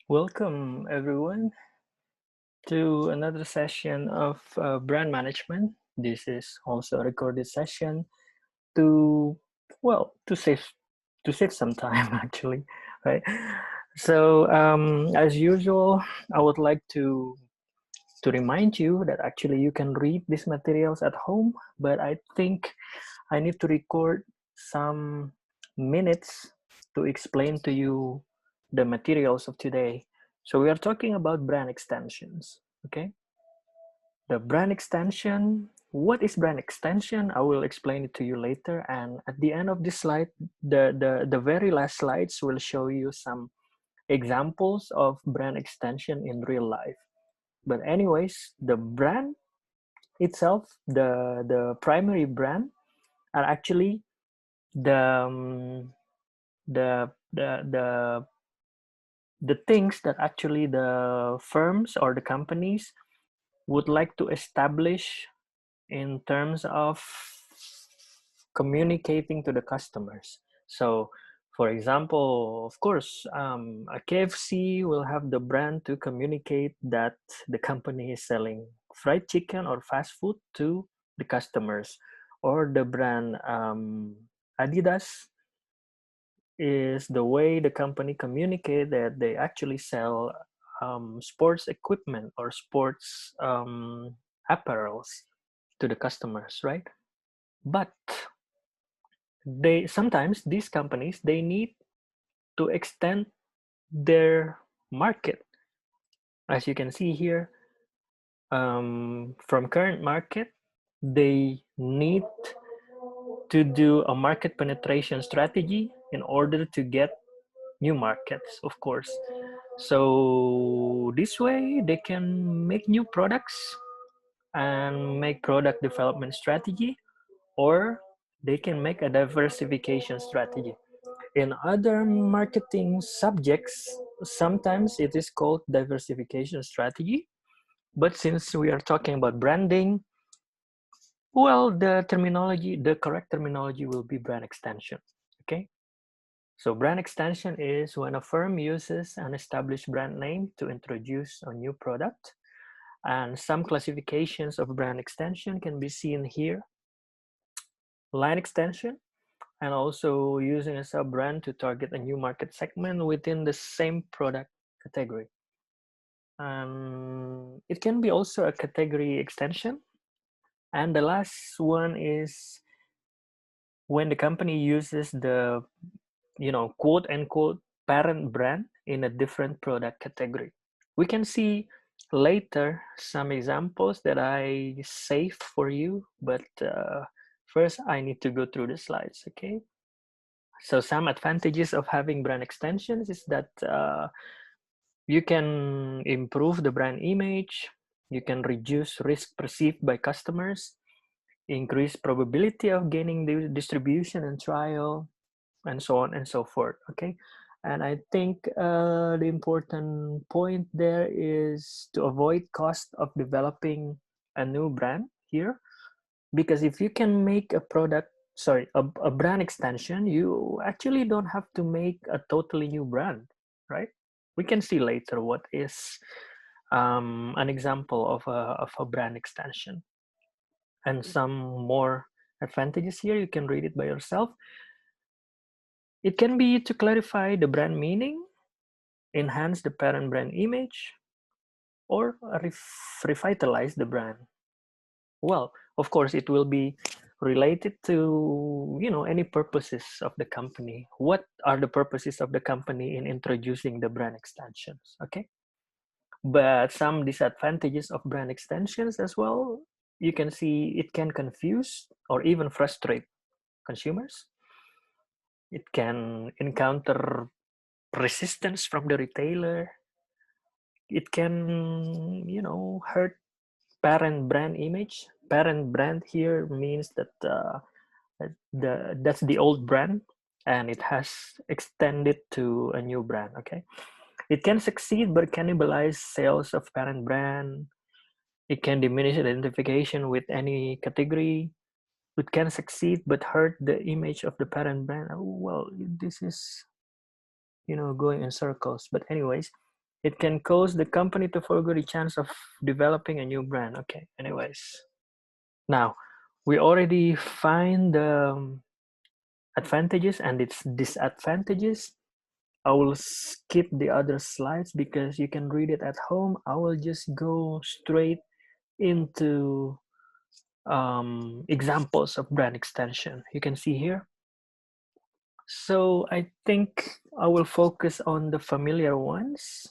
Welcome, everyone, to another session of brand management. This is also a recorded session to, to save some time, actually, right? So, as usual, I would like to remind you that actually you can read these materials at home, but I think I need to record some minutes to explain to you the materials of today. So we are talking about brand extensions, okay? The brand extension, what is brand extension? I will explain it to you later. And at the end of this slide, the very last slides will show you some examples of brand extension in real life. But anyways, the brand itself, the primary brand are actually the the the things that actually the firms or the companies would like to establish in terms of communicating to the customers. So, for example, of course, a KFC will have the brand to communicate that the company is selling fried chicken or fast food to the customers, or the brand Adidas is the way the company communicate that they actually sell sports equipment or sports apparels to the customers, right? But they sometimes these companies they need to extend their market, as you can see here. From current market, they need to do a market penetration strategy in order to get new markets, of course. So this way they can make new products and make product development strategy, or they can make a diversification strategy. In other marketing subjects, sometimes it is called diversification strategy, but since we are talking about branding, well, the correct terminology will be brand extension. Okay. So brand extension is when a firm uses an established brand name to introduce a new product. And some classifications of brand extension can be seen here. Line extension, and also using a sub-brand to target a new market segment within the same product category. It can be also a category extension. And the last one is when the company uses the, quote unquote parent brand in a different product category. We can see later some examples that I saved for you, but first I need to go through the slides, okay? So some advantages of having brand extensions is that you can improve the brand image, you can reduce risk perceived by customers, increase probability of gaining the distribution and trial, and so on and so forth, okay? And I think the important point there is to avoid cost of developing a new brand here, because if you can make a brand extension, you actually don't have to make a totally new brand, right? We can see later what is an example of a brand extension. And some more advantages here, you can read it by yourself. It can be to clarify the brand meaning, enhance the parent brand image, or revitalize the brand. Well, of course, it will be related to any purposes of the company. What are the purposes of the company in introducing the brand extensions? Okay, but some disadvantages of brand extensions as well. You can see it can confuse or even frustrate consumers. It can encounter resistance from the retailer. It can hurt parent brand image. Parent brand here means that that's the old brand and it has extended to a new brand. Okay, it can succeed but cannibalize sales of parent brand. It can diminish identification with any category. It can succeed but hurt the image of the parent brand. Well, this is going in circles, but anyways, It can cause the company to forego the chance of developing a new brand. Okay, anyways. Now, we already find the advantages and its disadvantages. I will skip the other slides because you can read it at home. I will just go straight into examples of brand extension. You can see here. So I think I will focus on the familiar ones.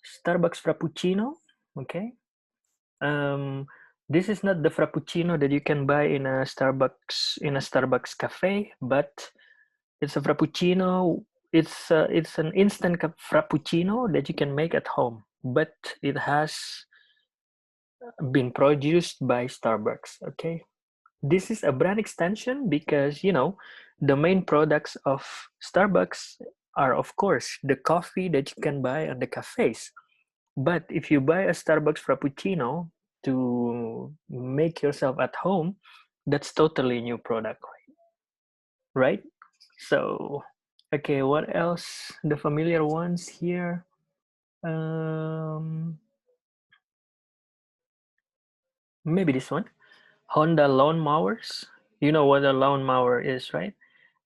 Starbucks Frappuccino, okay. This is not the Frappuccino that you can buy in a Starbucks cafe, but it's a Frappuccino. It's an instant Frappuccino that you can make at home, but it has been produced by Starbucks. Okay, this is a brand extension because the main products of Starbucks are of course the coffee that you can buy at the cafes. But if you buy a Starbucks Frappuccino to make yourself at home, that's totally new product, right? So, okay, what else? The familiar ones here. Um, Maybe this one. Honda lawn mowers. You know what a lawn mower is, right?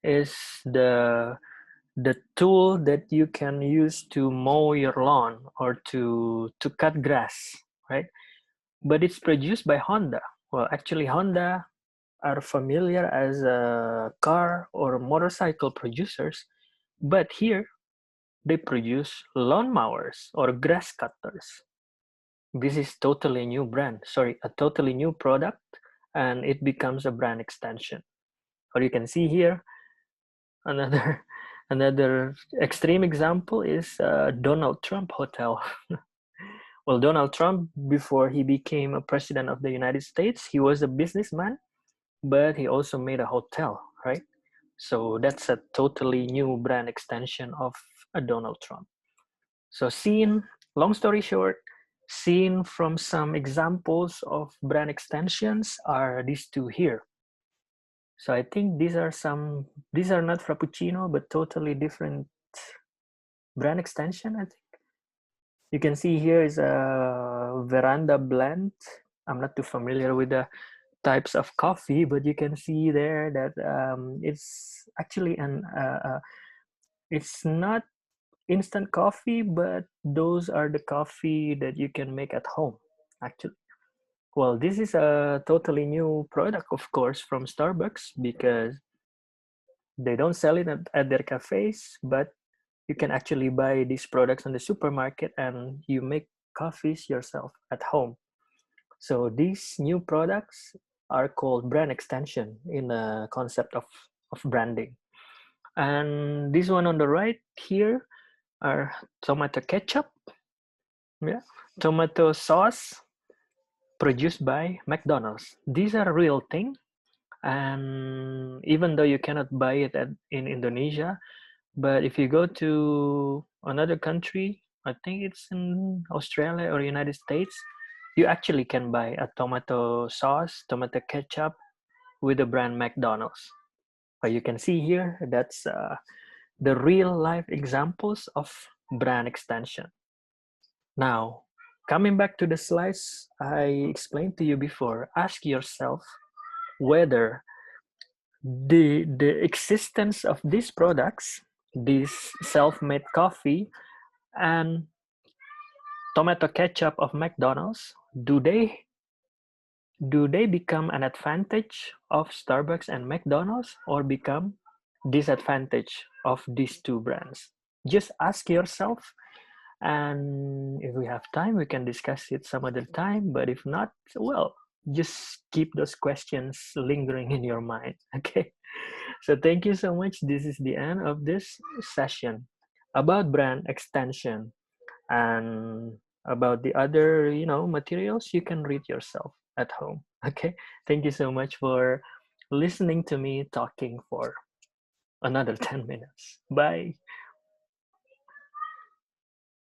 Is the tool that you can use to mow your lawn or to cut grass, right? But it's produced by Honda. Well, actually, Honda are familiar as a car or motorcycle producers, but here they produce lawn mowers or grass cutters. This is totally new brand, sorry, a totally new product, and it becomes a brand extension. Or you can see here another another extreme example is Donald Trump Hotel. Well, Donald Trump, before he became a president of the United States, he was a businessman, but he also made a hotel, right? So that's a totally new brand extension of a Donald Trump. So long story short, seen from some examples of brand extensions are these two here. So I think these are not Frappuccino, but totally different brand extension, I think. You can see here is a Veranda blend. I'm not too familiar with the types of coffee, but you can see there that it's actually it's not instant coffee, but those are the coffee that you can make at home, actually. Well, this is a totally new product, of course, from Starbucks because they don't sell it at their cafes, but you can actually buy these products in the supermarket and you make coffees yourself at home. So these new products are called brand extension in the concept of branding. And this one on the right here are tomato ketchup, yeah, tomato sauce produced by McDonald's. These are real thing, and even though you cannot buy it in Indonesia, but if you go to another country, I think it's in Australia or United States, you actually can buy a tomato sauce, tomato ketchup with the brand McDonald's. But you can see here, that's the real life examples of brand extension. Now, coming back to the slides I explained to you before, ask yourself whether the existence of these products, this self-made coffee and tomato ketchup of McDonald's, do they become an advantage of Starbucks and McDonald's or become disadvantage of these two brands? Just ask yourself, and if we have time, we can discuss it some other time. But if not, well, just keep those questions lingering in your mind. Okay. So thank you so much. This is the end of this session about brand extension, and about the other materials you can read yourself at home. Okay, thank you so much for listening to me talking for another 10 minutes. Bye.